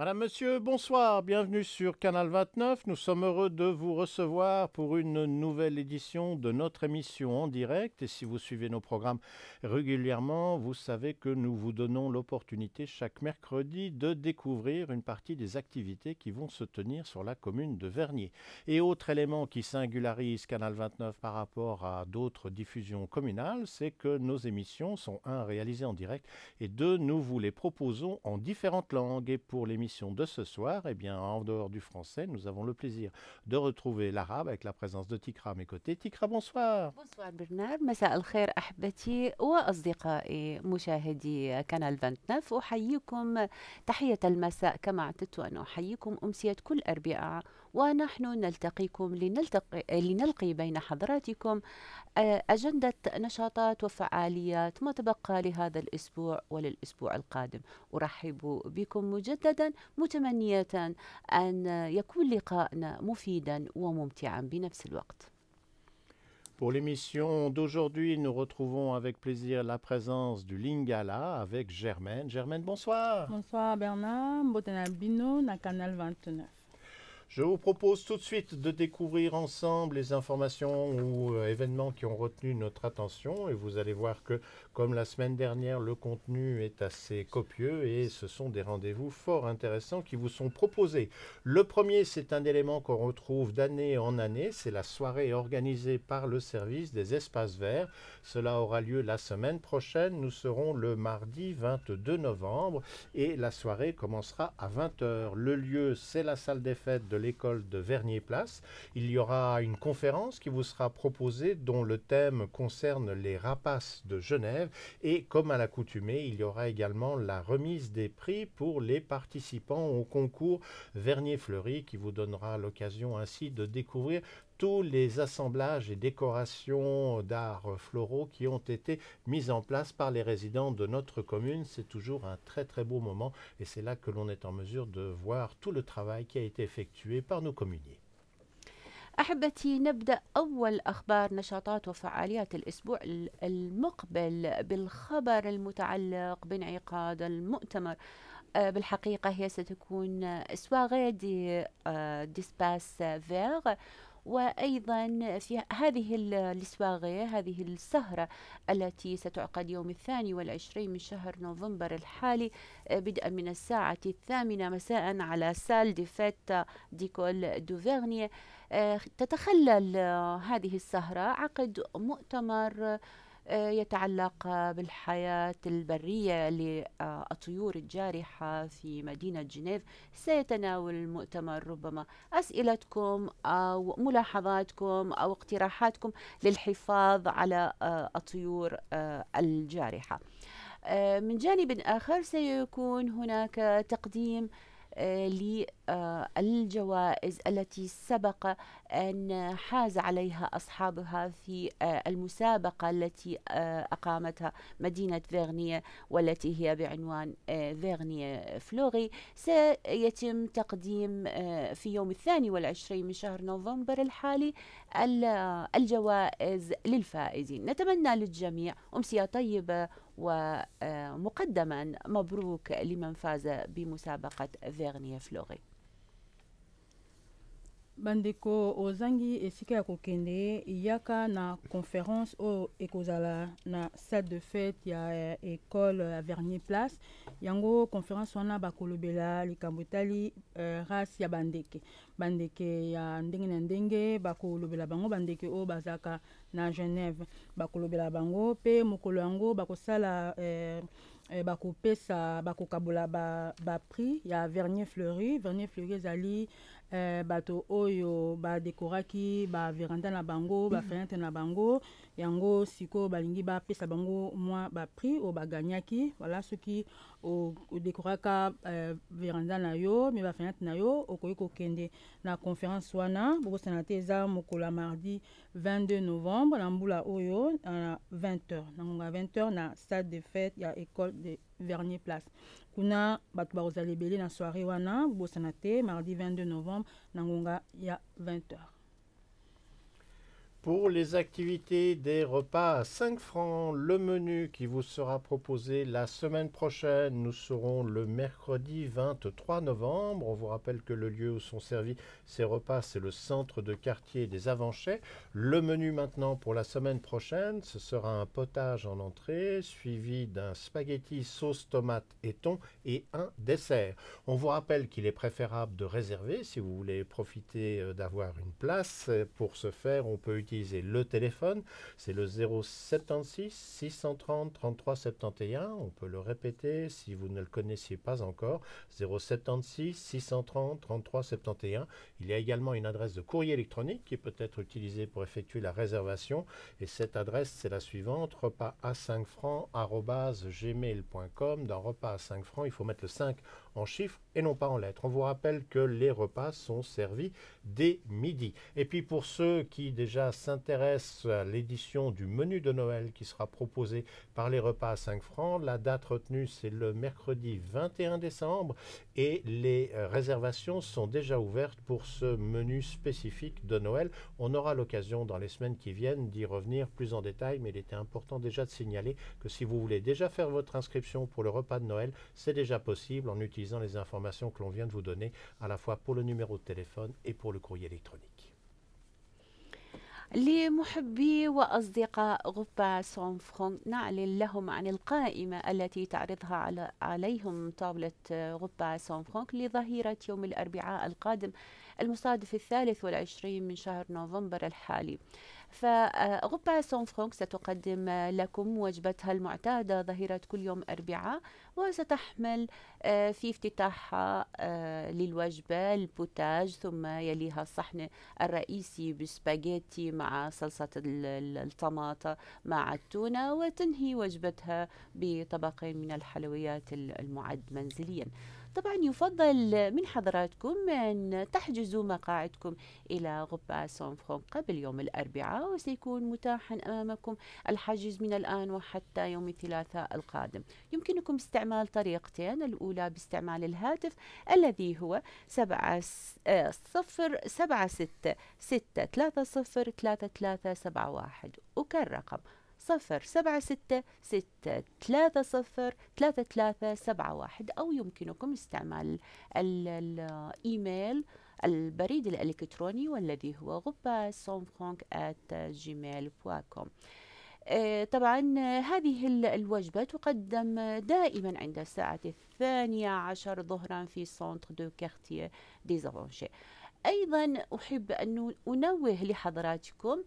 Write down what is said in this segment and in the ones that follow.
Madame, Monsieur, bonsoir, bienvenue sur Canal 29. Nous sommes heureux de vous recevoir pour une nouvelle édition de notre émission en direct. Et si vous suivez nos programmes régulièrement, vous savez que nous vous donnons l'opportunité chaque mercredi de découvrir une partie des activités qui vont se tenir sur la commune de Vernier. Et autre élément qui singularise Canal 29 par rapport à d'autres diffusions communales, c'est que nos émissions sont réalisées en direct et nous vous les proposons en différentes langues. Et pour l'émission de ce soir, eh bien, en dehors du français, nous avons le plaisir de retrouver l'arabe avec la présence de Tikra à mes côtés. Tikra, bonsoir. بونسوار برنار، مساء الخير أحبتي وأصدقائي مشاهدي كانال 29. أحييكم تحية المساء كما اعتدت أن أحييكم أمسية كل أربعاء، ونحن نلتقيكم لنلقي بين حضراتكم أجندة نشاطات وفعاليات ما تبقى لهذا الأسبوع وللأسبوع القادم. أرحب بكم مجددا متمنية أن يكون لقاءنا مفيدا وممتعا بنفس الوقت. Pour l'émission d'aujourd'hui, nous retrouvons avec plaisir la présence du Lingala avec Germaine. Germaine, bonsoir. Bonsoir Bernard, Mbotana Bino, na Canal 29. Je vous propose tout de suite de découvrir ensemble les informations ou événements qui ont retenu notre attention. Et vous allez voir que, comme la semaine dernière, le contenu est assez copieux et ce sont des rendez-vous fort intéressants qui vous sont proposés. Le premier, c'est un élément qu'on retrouve d'année en année. C'est la soirée organisée par le service des espaces verts. Cela aura lieu la semaine prochaine. Nous serons le mardi 22 novembre et la soirée commencera à 20h. Le lieu, c'est la salle des fêtes de l'école de Vernier-Place. Il y aura une conférence qui vous sera proposée dont le thème concerne les rapaces de Genève et comme à l'accoutumée, il y aura également la remise des prix pour les participants au concours Vernier-Fleury qui vous donnera l'occasion ainsi de découvrir tous les assemblages et décorations d'art floraux qui ont été mis en place par les résidents de notre commune. C'est toujours un très très beau moment et c'est là que l'on est en mesure de voir tout le travail qui a été effectué par nos communiers. أحبتي، نبدأ أول أخبار نشاطات وفعاليات الأسبوع المقبل بالخبر المتعلق بانعقاد المؤتمر. بالحقيقة هي ستكون سواغي ديسباس فيغ، وأيضا في هذه السواغي، هذه السهرة التي ستعقد يوم 22 من شهر نوفمبر الحالي بدءا من الساعة 8 مساء على سال دي فيت ديكول دوفيرني. تتخلل هذه السهرة عقد مؤتمر يتعلق بالحياة البرية للطيور الجارحة في مدينة جنيف. سيتناول المؤتمر ربما أسئلتكم أو ملاحظاتكم أو اقتراحاتكم للحفاظ على الطيور الجارحة. من جانب آخر سيكون هناك تقديم للجوائز التي سبق أن حاز عليها أصحابها في المسابقة التي أقامتها مدينة فيرنية والتي هي بعنوان فيرنية فلوري. سيتم تقديم في يوم 22 من شهر نوفمبر الحالي الجوائز للفائزين. نتمنى للجميع أمسية طيبة ومقدما مبروك لمن فاز بمسابقة فيرنية فلوري. Bandeko ozangi esika ya kokende yaka na conférence o ekozala na salle de fête ya école à Vernier Place. Yango conférence wana bakolobela likambo etali race ya bandeke ya ndenge na ndenge, bakolobela bango bandeke o bazaka na Genève, bakolobela bango pe mokolo yango bakosala bakopesa bakokabola ba prix ya Vernier Fleury. Vernier Fleury ezali bato oyo ba dekoraki ba veranda na bango, ba fenêtre na bango, yango siko balingi ba pesa bango mwa ba prix o baganyaki. Voilà ce qui o dekoraka veranda na yo me ba fenêtre na yo okoki kokende na conférence wana. Boko sanate eza mokolo mardi 22 novembre na mbula oyo à 20h na 20h na salle de fête ya école de Vernier Place. Kuna bato bazali belé na soirée wana bosanate mardi 22 novembre na ngonga ya 20h. Pour les activités des repas à 5 francs, le menu qui vous sera proposé la semaine prochaine, nous serons le mercredi 23 novembre. On vous rappelle que le lieu où sont servis ces repas, c'est le centre de quartier des Avanchais. Le menu maintenant pour la semaine prochaine, ce sera un potage en entrée, suivi d'un spaghetti sauce tomate et thon et un dessert. On vous rappelle qu'il est préférable de réserver si vous voulez profiter d'avoir une place. Pour ce faire, on peut utiliser le téléphone, c'est le 076 630 33 71. On peut le répéter si vous ne le connaissiez pas encore, 076 630 33 71. Il y a également une adresse de courrier électronique qui peut être utilisée pour effectuer la réservation et cette adresse c'est la suivante, repas à 5 francs @gmail.com. Dans repas à 5 francs, il faut mettre le 5 en chiffres et non pas en lettres. On vous rappelle que les repas sont servis dès midi. Et puis pour ceux qui déjà s'intéressent à l'édition du menu de Noël qui sera proposé par les repas à 5 francs, la date retenue c'est le mercredi 21 décembre et les réservations sont déjà ouvertes pour ce menu spécifique de Noël. On aura l'occasion dans les semaines qui viennent d'y revenir plus en détail, mais il était important déjà de signaler que si vous voulez déjà faire votre inscription pour le repas de Noël, c'est déjà possible en utilisant les informations que l'on vient de vous donner, à la fois pour le numéro de téléphone et pour le courrier électronique. لمحبي وأصدقاء غبة سون فرونك نعلن لهم عن القائمة التي تعرضها عليهم طاولة غبة سون فرونك لظهيرة يوم الأربعاء القادم المصادف 23 من شهر نوفمبر الحالي. فغبة سون فرونك ستقدم لكم وجبتها المعتادة ظهيرة كل يوم أربعاء، وستحمل في افتتاحها للوجبة البوتاج، ثم يليها الصحن الرئيسي بسباجيتي مع صلصة الطماطة مع التونة، وتنهي وجبتها بطبق من الحلويات المعد منزليا. طبعا يفضل من حضراتكم أن تحجزوا مقاعدكم إلى غبة سون فرونك قبل يوم الأربعاء، وسيكون متاحا أمامكم الحجز من الآن وحتى يوم الثلاثاء القادم. يمكنكم استعمال طريقتين، الأولى باستعمال الهاتف الذي هو 076-630-3371. أكرر 076-630-3371، أو يمكنكم استعمال الإيميل البريد الإلكتروني والذي هو غبasonfranc@gmail.com. طبعا هذه الوجبة تقدم دائما عند الساعة 12 ظهرا في سونتر دو كارتيه دي زافونشي. أيضا أحب أن أنوه لحضراتكم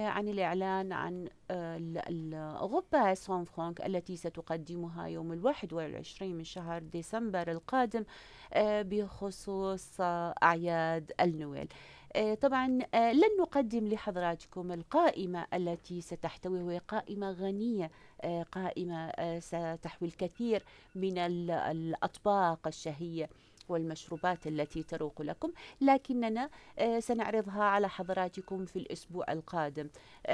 عن الإعلان عن غبة سون فرانك التي ستقدمها يوم 21 من شهر ديسمبر القادم بخصوص أعياد النويل. طبعا لن نقدم لحضراتكم القائمة التي ستحتوي، وهي قائمة غنية، قائمة ستحوي الكثير من الأطباق الشهية والمشروبات التي تروق لكم، لكننا سنعرضها على حضراتكم في الأسبوع القادم.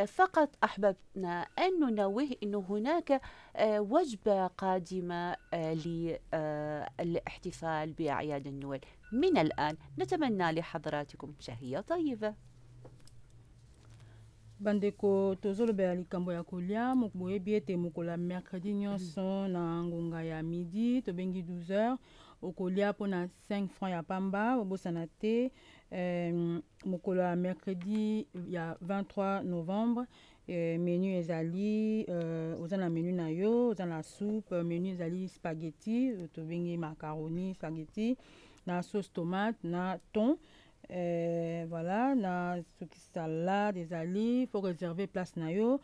فقط أحببنا أن ننوه أن هناك وجبة قادمة للاحتفال بأعياد النويل من الآن. نتمنى لحضراتكم شهية طيبة. bandeko tozolobela likambo ya kolia boyebi ete mokola mercredi nyonso na ngonga ya midi tobengi 12h okolia mpona 5 francs ya pamba, obosana te. Mokolo ya mercredi ya 23 novembre menu ezali oza na menu na yo, oza na soupe, menu ezali spaghetti, tobengi macaroni spaghetti na sauce tomate na thon. Voilà, na soki salade ezali, faut réserver place na yo.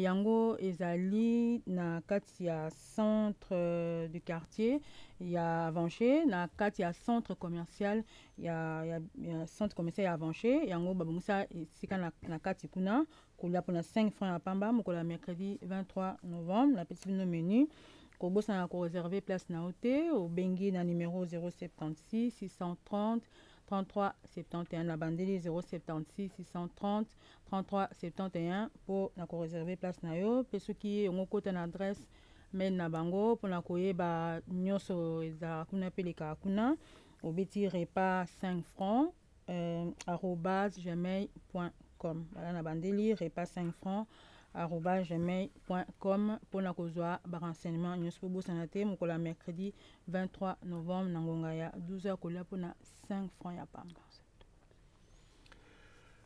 Yango ezali na kati ya centre du quartier ya Avanché, na kati ya centre commercial ya centre commercial ya Avanché. Yango babongisa esika na kati kuna kolia pona 5 francs ya pamba mokola mercredi 23 novembre. Na petit menu kobosana ko réserver place na ote obengi na numéro 076 630 33 71 na bandeli 076 630 33 71 pour na ko réserver place na yo. Pe soki yongo kota na adresse mail na bango pona koyeba nyonso eza kuna peleka kuna obeti repas 5 francs @gmail.com. gmail.com. Voilà, na bandeli repas 5 francs @gmail.com pour na kozwa ba renseignement nyonso po bosana te mokola mercredi 23 novembre na ngonga ya 12h kolia pour na 5 francs ya pamba.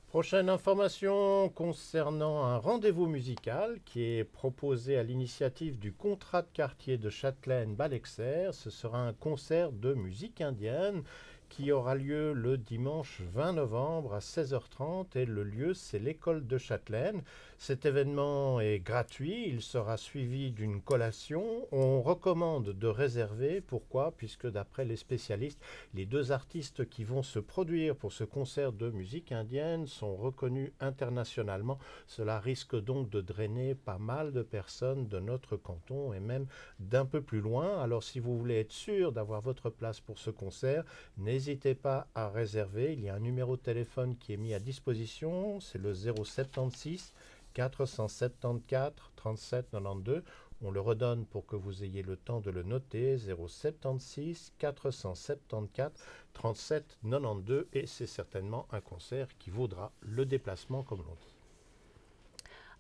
Prochaine information concernant un rendez-vous musical qui est proposé à l'initiative du contrat de quartier de Châtelaine-Balexert. Ce sera un concert de musique indienne qui aura lieu le dimanche 20 novembre à 16h30 et le lieu c'est l'école de Châtelaine. Cet événement est gratuit, il sera suivi d'une collation. On recommande de réserver. Pourquoi? Puisque d'après les spécialistes, les deux artistes qui vont se produire pour ce concert de musique indienne sont reconnus internationalement. Cela risque donc de drainer pas mal de personnes de notre canton et même d'un peu plus loin. Alors si vous voulez être sûr d'avoir votre place pour ce concert, n'hésitez pas à réserver. Il y a un numéro de téléphone qui est mis à disposition, c'est le 076 474 37 92. On le redonne pour que vous ayez le temps de le noter, 076 474 37 92, et c'est certainement un concert qui vaudra le déplacement comme l'on dit.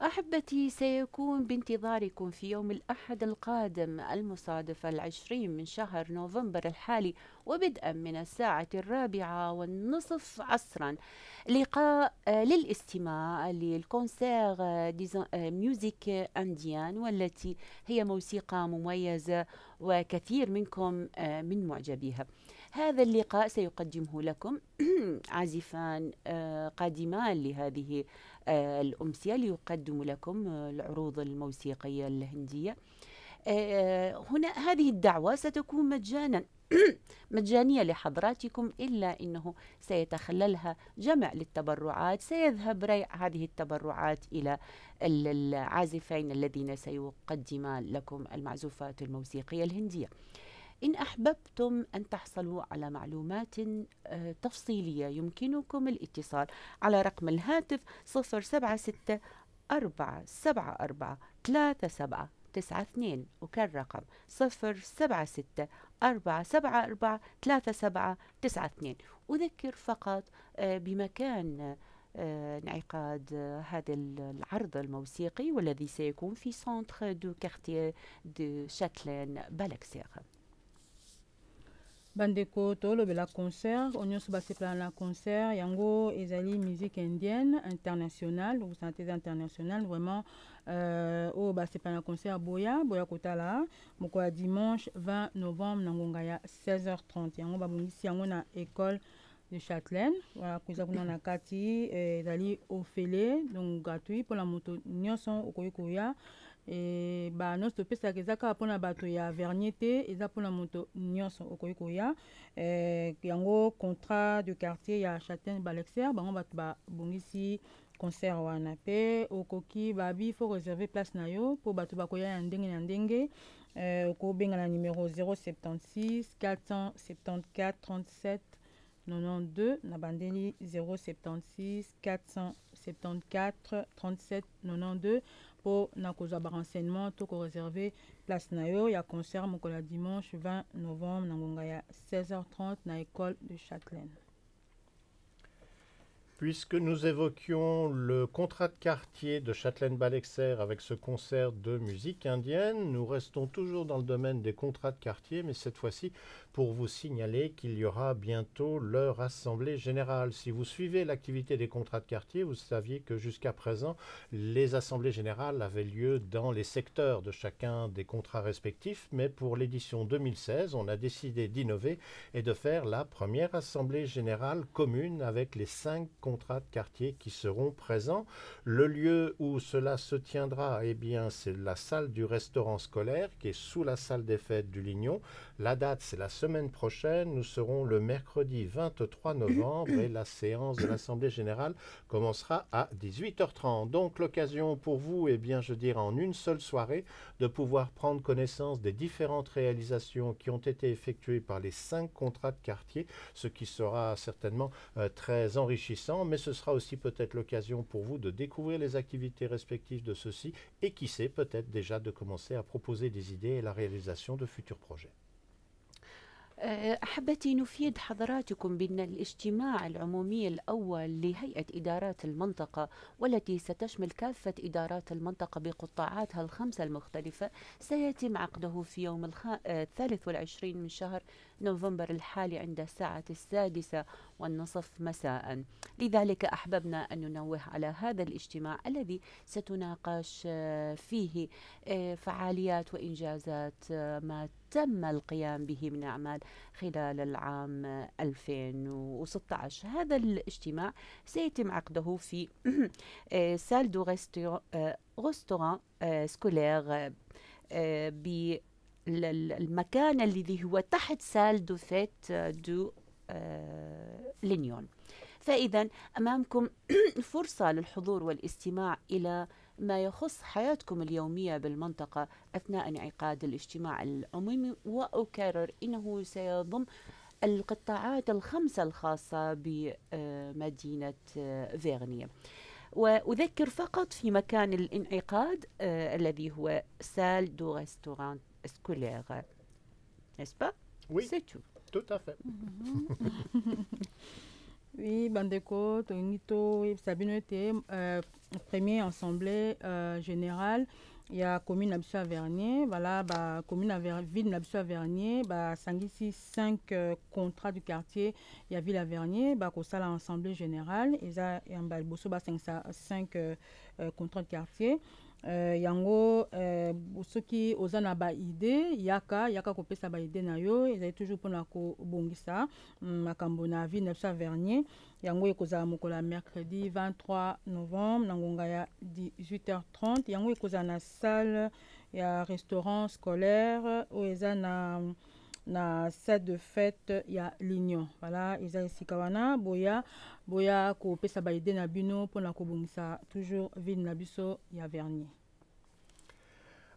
أحبتي، سيكون بانتظاركم في يوم الأحد القادم المصادف 20 من شهر نوفمبر الحالي وبدءا من الساعة 4:30 عصرا لقاء للاستماع للكونسير ميوزيك أنديان، والتي هي موسيقى مميزة وكثير منكم من معجبيها. هذا اللقاء سيقدمه لكم عازفان قادمان لهذه الأمسية ليقدموا لكم العروض الموسيقية الهندية. هنا هذه الدعوة ستكون مجانية لحضراتكم، إلا أنه سيتخللها جمع للتبرعات. سيذهب ريع هذه التبرعات إلى العازفين الذين سيقدمان لكم المعزوفات الموسيقية الهندية. إن أحببتم أن تحصلوا على معلومات تفصيلية يمكنكم الاتصال على رقم الهاتف 076 474 3792. وكالرقم 076 474 3792. أذكر فقط بمكان انعقاد هذا العرض الموسيقي والذي سيكون في سنتر دو كارتيer دو شاتلين بالكسير. Bandeko tolobela concert onyonso basepela na concert yango ezali musique indienne internationale, vous sentez international vraiment oyo basepela na concert boya kotala moko ya dimanche 20 novembre na ngonga ya 16h30. yango babongisi yango na école de Châtelaine. Voilà, kuza kuna na kati ezali ofele donc gratuit pour la moto nyonso okoki koya. Ba nyonso topesaka eza kaka mpona bato ya vernier te, eza mpona moto nyonso okoki koya. Yango contrat de quartier ya Châtelaine Balexert bango bato babongisi concert wana pe okoki babi faut réserver place na yo po bato bakoya ya ndenge na ndenge. Okobenga na numéro 076 474 37 92 na bandeli 076 474 37 92 pour na kozwa ba renseignement to ko réserver place na yo ya concert mokola dimanche 20 novembre na ngonga ya 16h30 na école de Châtelaine. Puisque nous évoquions le contrat de quartier de Châtelaine-Balexert avec ce concert de musique indienne, nous restons toujours dans le domaine des contrats de quartier, mais cette fois-ci pour vous signaler qu'il y aura bientôt leur assemblée générale. Si vous suivez l'activité des contrats de quartier, vous saviez que jusqu'à présent, les assemblées générales avaient lieu dans les secteurs de chacun des contrats respectifs, mais pour l'édition 2016, on a décidé d'innover et de faire la première assemblée générale commune avec les 5 contrats de quartier qui seront présents. Le lieu où cela se tiendra, eh bien, c'est la salle du restaurant scolaire qui est sous la salle des fêtes du Lignon. La date, c'est la semaine prochaine. Nous serons le mercredi 23 novembre et la séance de l'Assemblée générale commencera à 18h30. Donc, l'occasion pour vous, eh bien, je dirais en une seule soirée, de pouvoir prendre connaissance des différentes réalisations qui ont été effectuées par les 5 contrats de quartier, ce qui sera certainement très enrichissant, mais ce sera aussi peut-être l'occasion pour vous de découvrir les activités respectives de ceux-ci et qui sait, peut-être déjà de commencer à proposer des idées et la réalisation de futurs projets. أحبتي نفيد حضراتكم بأن الاجتماع العمومي الأول لهيئة إدارات المنطقة والتي ستشمل كافة إدارات المنطقة بقطاعاتها الخمسة المختلفة سيتم عقده في يوم 23 من شهر نوفمبر الحالي عند الساعة 6:30 مساء. لذلك أحببنا أن ننوه على هذا الاجتماع الذي ستناقش فيه فعاليات وإنجازات ما تم القيام به من أعمال خلال العام 2016. هذا الاجتماع سيتم عقده في سال دو ريستوران سكولير بالمكان الذي هو تحت سال دو فيت دو لينيون. فإذا أمامكم فرصة للحضور والاستماع إلى ما يخص حياتكم اليومية بالمنطقة أثناء انعقاد الاجتماع العمومي، وأكرر إنه سيضم القطاعات الخمسة الخاصة بمدينة فيرنيا. وأذكر فقط في مكان الانعقاد الذي هو سال دو ريستوران سكولير. N'est-ce pas? Oui, c'est tout. Tout à fait. Oui, Bandeko, Tonito, Sabine était premier assemblée générale. Il y a commune Nabissa Vernier, voilà, bah, commune ville Nabissa Vernier, bah, 5 contrats du quartier, il y a ville à Vernier, bah, ça l'assemblée générale, il y a un balbosso, bah, 5 contrats de quartier. Yango ceux qui osana ba idée yaka kopesa ba idée na yo ezali toujours pona ko bongisa makambo na ville Nabissa Vernier. Yango ekozala mokola mercredi 23 novembre na ngonga ya 18h30. Yango ekozala na salle ya restaurant scolaire oyo eza na salle de fête ya l'Union. Voilà, eza esika wana boya kopesa ba idée na bino pona kobongisa toujours ville na biso ya Vernier.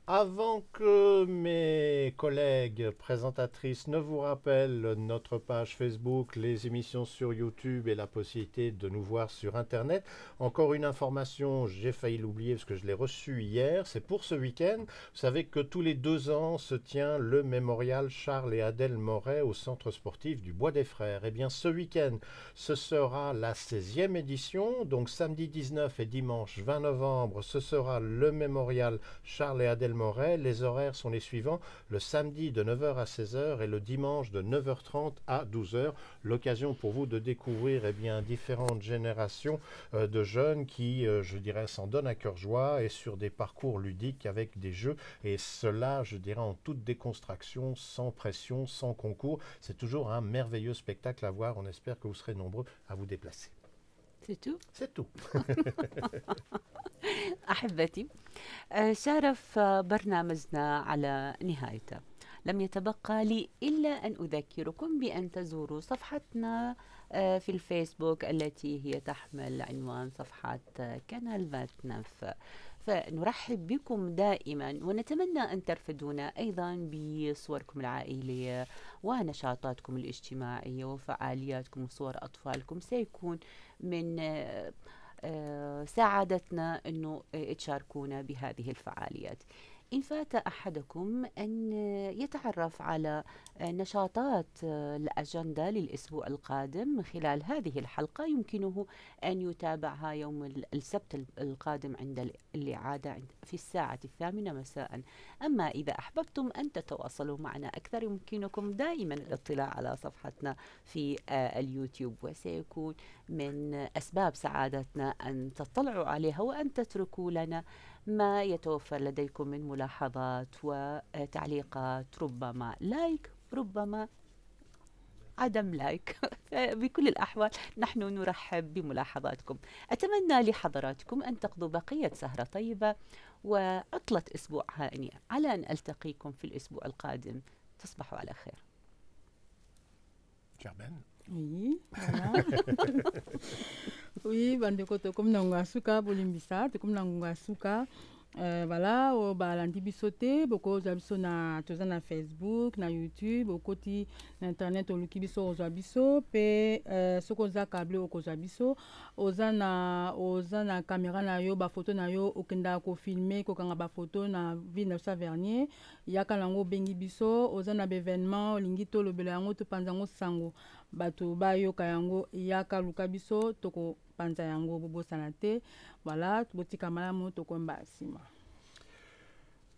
Avant que mes collègues présentatrices ne vous rappellent notre page Facebook, les émissions sur YouTube et la possibilité de nous voir sur Internet, encore une information, j'ai failli l'oublier parce que je l'ai reçue hier, c'est pour ce week-end. Vous savez que tous les 2 ans se tient le mémorial Charles et Adèle Moret au centre sportif du Bois des Frères. Eh bien ce week-end, ce sera la 16e édition, donc samedi 19 et dimanche 20 novembre, ce sera le mémorial Charles et Adèle Moret. Les horaires sont les suivants: le samedi de 9h à 16h et le dimanche de 9h30 à 12h. L'occasion pour vous de découvrir différentes générations de jeunes qui, je dirais, s'en donnent à cœur joie et sur des parcours ludiques avec des jeux. Et cela, je dirais, en toute déconstruction, sans pression, sans concours. C'est toujours un merveilleux spectacle à voir. On espère que vous serez nombreux à vous déplacer. C'est tout. C'est tout. أحبتي شرف برنامجنا على نهايته. لم يتبقى لي إلا أن أذكركم بأن تزوروا صفحتنا في الفيسبوك التي هي تحمل عنوان صفحة كانال 29. فنرحب بكم دائما ونتمنى أن ترفدونا أيضا بصوركم العائلية ونشاطاتكم الاجتماعية وفعالياتكم وصور أطفالكم. سيكون من سعادتنا أنه تشاركونا بهذه الفعاليات. إن فات أحدكم أن يتعرف على نشاطات الأجندة للأسبوع القادم من خلال هذه الحلقة، يمكنه أن يتابعها يوم السبت القادم عند الإعادة في الساعة 8 مساء. أما إذا أحببتم أن تتواصلوا معنا أكثر يمكنكم دائما الاطلاع على صفحتنا في اليوتيوب، وسيكون من أسباب سعادتنا أن تطلعوا عليها وأن تتركوا لنا ما يتوفر لديكم من ملاحظات وتعليقات، ربما لايك ربما عدم لايك. بكل الأحوال نحن نرحب بملاحظاتكم. أتمنى لحضراتكم أن تقضوا بقية سهرة طيبة وعطلة أسبوع هانئة، على أن ألتقيكم في الأسبوع القادم. تصبحوا على خير. Oui, voilà. Oui, bandeko tokom na ngasuka bolimbisa tokom na ngasuka Voilà, balandi biso te bokozwa biso toza na Facebook na YouTube okoti na internet oluki biso ozwa biso mpe soki oza câble okozwa biso oza na caméra na yo bafoto na yo okendaka kofilme kokanga bafoto na ville na biso Vernier yaka nango obengi biso oza na baévénement olingi tolobela yango topanza yango sango bato bayoka yango yaka luka biso tokopanza yango bobosana te voilà botika malamu tokomba nsima.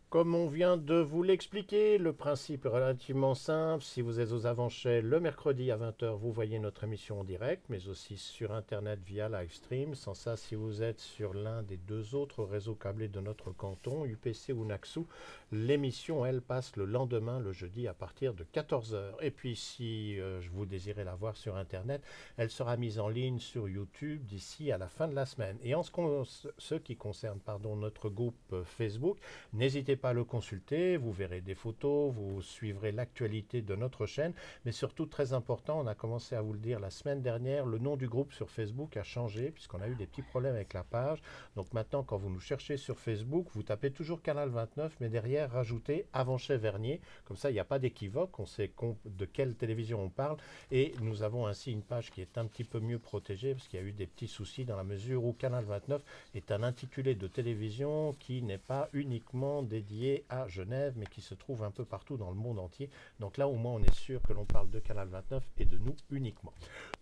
Comme on vient de vous l'expliquer, le principe est relativement simple. Si vous êtes aux Avanchais le mercredi à 20 h, vous voyez notre émission en direct, mais aussi sur Internet via Livestream. Sans ça, si vous êtes sur l'un des deux autres réseaux câblés de notre canton, UPC ou Naxou, l'émission, elle, passe le lendemain, le jeudi, à partir de 14 h. Et puis, si vous désirez la voir sur Internet, elle sera mise en ligne sur YouTube d'ici à la fin de la semaine. Et en ce qui concerne notre groupe Facebook, n'hésitez pas à le consulter, vous verrez des photos, vous suivrez l'actualité de notre chaîne, mais surtout très important, on a commencé à vous le dire la semaine dernière, le nom du groupe sur Facebook a changé puisqu'on a eu des petits problèmes avec la page. Donc maintenant, quand vous nous cherchez sur Facebook, vous tapez toujours Canal 29, mais derrière, rajoutez Avanchais Vernier, comme ça il n'y a pas d'équivoque, on sait de quelle télévision on parle, et nous avons ainsi une page qui est un petit peu mieux protégée parce qu'il y a eu des petits soucis dans la mesure où Canal 29 est un intitulé de télévision qui n'est pas uniquement dédié à Genève, mais qui se trouve un peu partout dans le monde entier. Donc là, au moins, on est sûr que l'on parle de Canal 29 et de nous uniquement.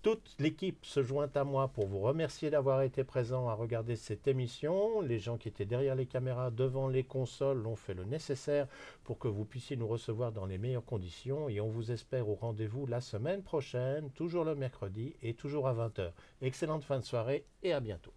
Toute l'équipe se joint à moi pour vous remercier d'avoir été présent à regarder cette émission. Les gens qui étaient derrière les caméras, devant les consoles, ont fait le nécessaire pour que vous puissiez nous recevoir dans les meilleures conditions. Et on vous espère au rendez-vous la semaine prochaine, toujours le mercredi et toujours à 20 h. Excellente fin de soirée et à bientôt.